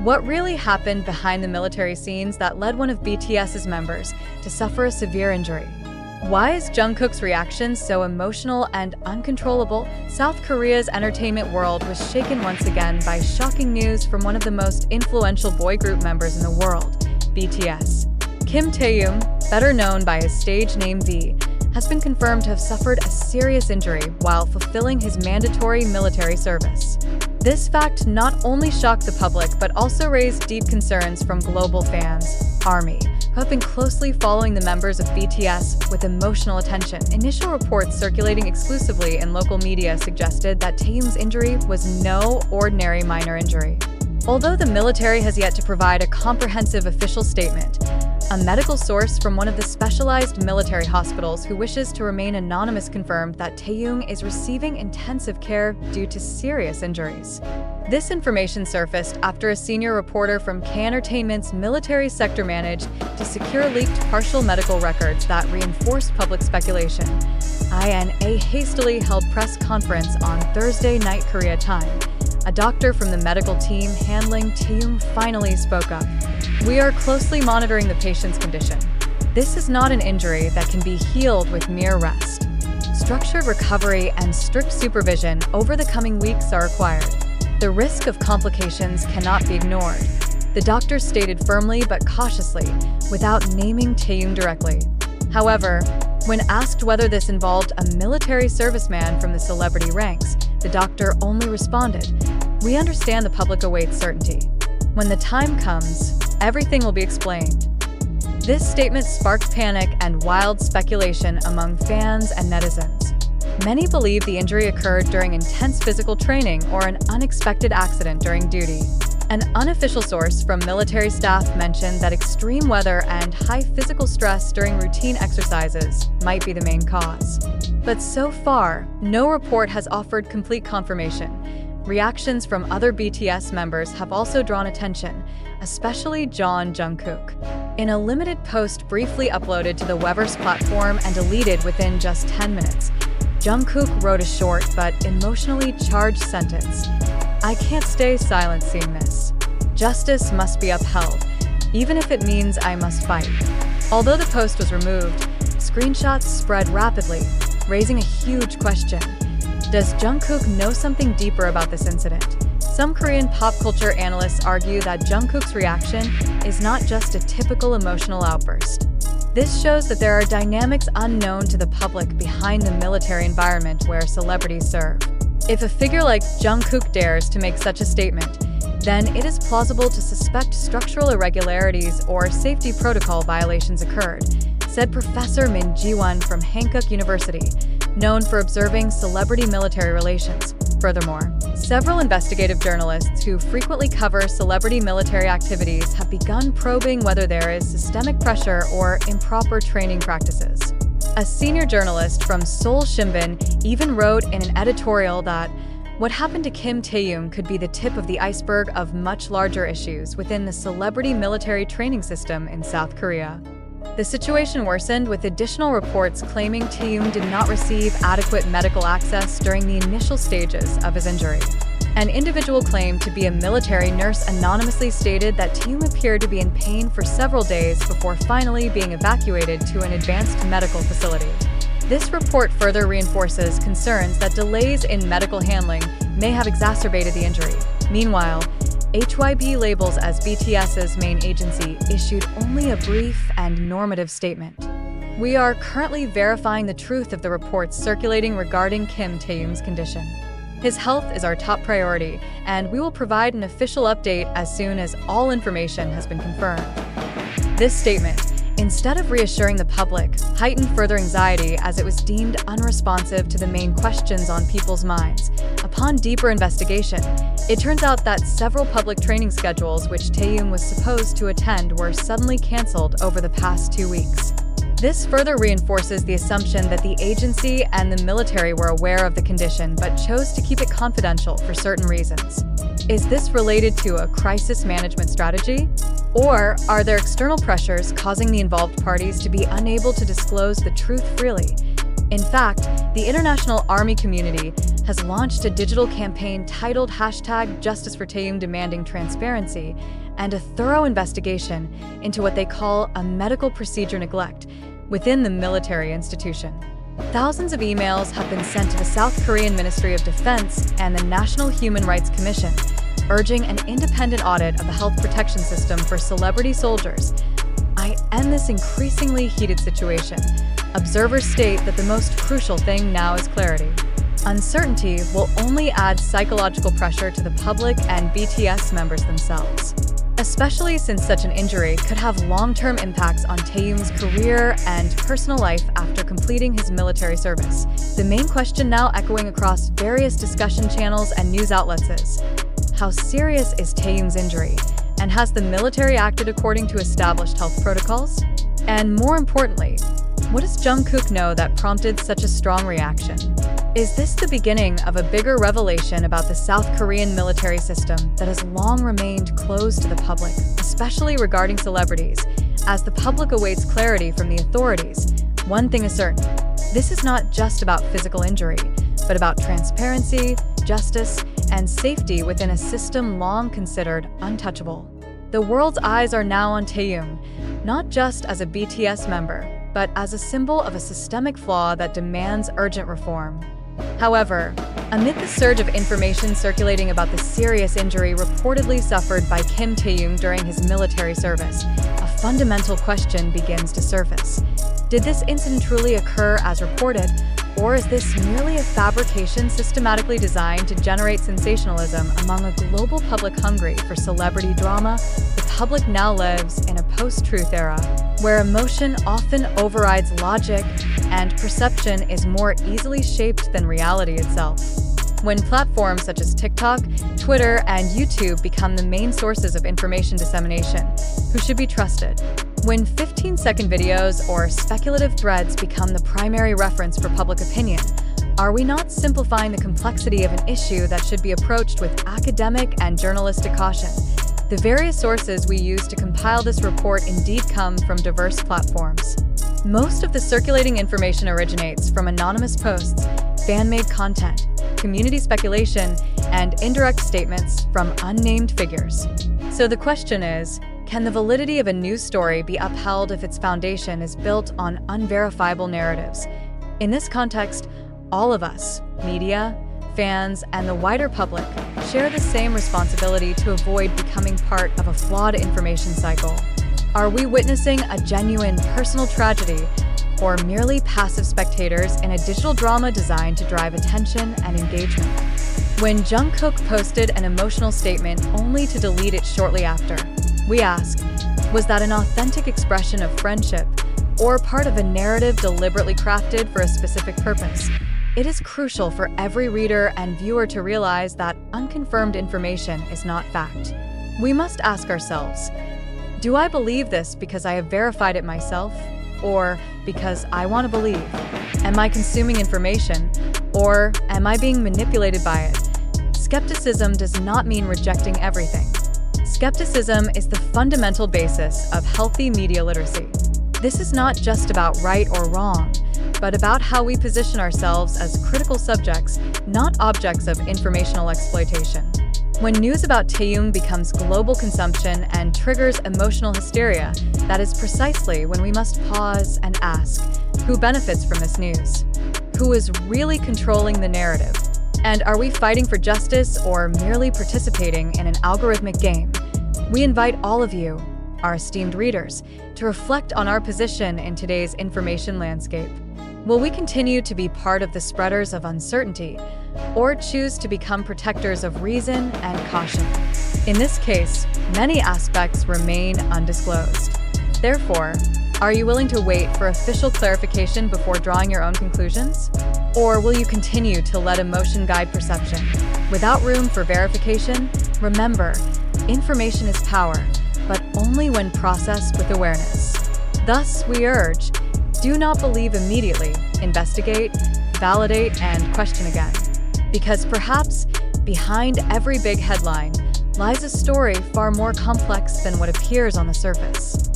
What really happened behind the military scenes that led one of BTS's members to suffer a severe injury? Why is Jungkook's reaction so emotional and uncontrollable? South Korea's entertainment world was shaken once again by shocking news from one of the most influential boy group members in the world, BTS. Kim Taehyung, better known by his stage name V, has been confirmed to have suffered a serious injury while fulfilling his mandatory military service. This fact not only shocked the public but also raised deep concerns from global fans, ARMY, who have been closely following the members of BTS with emotional attention. Initial reports circulating exclusively in local media suggested that Taehyung's injury was no ordinary minor injury. Although the military has yet to provide a comprehensive official statement, a medical source from one of the specialized military hospitals who wishes to remain anonymous confirmed that Taehyung is receiving intensive care due to serious injuries. This information surfaced after a senior reporter from K Entertainment's military sector managed to secure leaked partial medical records that reinforced public speculation. INA hastily held press conference on Thursday night Korea time. A doctor from the medical team handling Taehyung finally spoke up. "We are closely monitoring the patient's condition. This is not an injury that can be healed with mere rest. Structured recovery and strict supervision over the coming weeks are required. The risk of complications cannot be ignored," the doctor stated firmly but cautiously, without naming Taehyung directly. However, when asked whether this involved a military serviceman from the celebrity ranks, the doctor only responded, "We understand the public awaits certainty. When the time comes, everything will be explained." This statement sparked panic and wild speculation among fans and netizens. Many believe the injury occurred during intense physical training or an unexpected accident during duty. An unofficial source from military staff mentioned that extreme weather and high physical stress during routine exercises might be the main cause. But so far, no report has offered complete confirmation. Reactions from other BTS members have also drawn attention, especially Jungkook. In a limited post briefly uploaded to the weverse platform and deleted within just 10 minutes, Jungkook wrote a short but emotionally charged sentence. "I can't stay silent seeing this. Justice must be upheld, even if it means I must fight." Although the post was removed, screenshots spread rapidly, raising a huge question. Does Jungkook know something deeper about this incident? Some Korean pop culture analysts argue that Jungkook's reaction is not just a typical emotional outburst. This shows that there are dynamics unknown to the public behind the military environment where celebrities serve. If a figure like Jungkook dares to make such a statement, then it is plausible to suspect structural irregularities or safety protocol violations occurred, said Professor Min Ji-won from Hankook University, known for observing celebrity-military relations. Furthermore, several investigative journalists who frequently cover celebrity military activities have begun probing whether there is systemic pressure or improper training practices. A senior journalist from Seoul Shimbun even wrote in an editorial that what happened to Kim Taehyung could be the tip of the iceberg of much larger issues within the celebrity military training system in South Korea. The situation worsened with additional reports claiming Taehyung did not receive adequate medical access during the initial stages of his injury. An individual claimed to be a military nurse anonymously stated that Taehyung appeared to be in pain for several days before finally being evacuated to an advanced medical facility. This report further reinforces concerns that delays in medical handling may have exacerbated the injury. Meanwhile, HYB labels as BTS's main agency issued only a brief and normative statement. "We are currently verifying the truth of the reports circulating regarding Kim Taehyung's condition. His health is our top priority, and we will provide an official update as soon as all information has been confirmed." This statement, instead of reassuring the public, heightened further anxiety as it was deemed unresponsive to the main questions on people's minds. Upon deeper investigation, it turns out that several public training schedules which Taehyung was supposed to attend were suddenly canceled over the past 2 weeks. This further reinforces the assumption that the agency and the military were aware of the condition but chose to keep it confidential for certain reasons. Is this related to a crisis management strategy? Or are there external pressures causing the involved parties to be unable to disclose the truth freely? In fact, the international ARMY community has launched a digital campaign titled #JusticeForTaehyung, demanding transparency and a thorough investigation into what they call a medical procedure neglect within the military institution. Thousands of emails have been sent to the South Korean Ministry of Defense and the National Human Rights Commission, urging an independent audit of the health protection system for celebrity soldiers. I end this increasingly heated situation. Observers state that the most crucial thing now is clarity. Uncertainty will only add psychological pressure to the public and BTS members themselves, especially since such an injury could have long-term impacts on Taehyung's career and personal life after completing his military service. The main question now echoing across various discussion channels and news outlets is, how serious is Taehyung's injury? And has the military acted according to established health protocols? And more importantly, what does Jungkook know that prompted such a strong reaction? Is this the beginning of a bigger revelation about the South Korean military system that has long remained closed to the public, especially regarding celebrities? As the public awaits clarity from the authorities, one thing is certain: this is not just about physical injury, but about transparency, justice, and safety within a system long considered untouchable. The world's eyes are now on Taehyung, not just as a BTS member, but as a symbol of a systemic flaw that demands urgent reform. However, amid the surge of information circulating about the serious injury reportedly suffered by Kim Taehyung during his military service, a fundamental question begins to surface. Did this incident truly occur as reported, or is this merely a fabrication systematically designed to generate sensationalism among a global public hungry for celebrity drama? The public now lives in a post-truth era, where emotion often overrides logic and perception is more easily shaped than reality itself. When platforms such as TikTok, Twitter, and YouTube become the main sources of information dissemination, who should be trusted? When 15-second videos or speculative threads become the primary reference for public opinion, are we not simplifying the complexity of an issue that should be approached with academic and journalistic caution? The various sources we use to compile this report indeed come from diverse platforms. Most of the circulating information originates from anonymous posts, fan-made content, community speculation, and indirect statements from unnamed figures. So the question is, can the validity of a news story be upheld if its foundation is built on unverifiable narratives? In this context, all of us, media, fans, and the wider public, share the same responsibility to avoid becoming part of a flawed information cycle. Are we witnessing a genuine personal tragedy, or merely passive spectators in a digital drama designed to drive attention and engagement? When Jungkook posted an emotional statement only to delete it shortly after, we ask, was that an authentic expression of friendship, or part of a narrative deliberately crafted for a specific purpose? It is crucial for every reader and viewer to realize that unconfirmed information is not fact. We must ask ourselves, do I believe this because I have verified it myself, or because I want to believe? Am I consuming information, or am I being manipulated by it? Skepticism does not mean rejecting everything. Skepticism is the fundamental basis of healthy media literacy. This is not just about right or wrong, but about how we position ourselves as critical subjects, not objects of informational exploitation. When news about Taehyung becomes global consumption and triggers emotional hysteria, that is precisely when we must pause and ask, who benefits from this news? Who is really controlling the narrative? And are we fighting for justice or merely participating in an algorithmic game? We invite all of you, our esteemed readers, to reflect on our position in today's information landscape. Will we continue to be part of the spreaders of uncertainty, or choose to become protectors of reason and caution? In this case, many aspects remain undisclosed. Therefore, are you willing to wait for official clarification before drawing your own conclusions? Or will you continue to let emotion guide perception? Without room for verification, remember, information is power, but only when processed with awareness. Thus, we urge, do not believe immediately, investigate, validate, and question again. Because perhaps, behind every big headline, lies a story far more complex than what appears on the surface.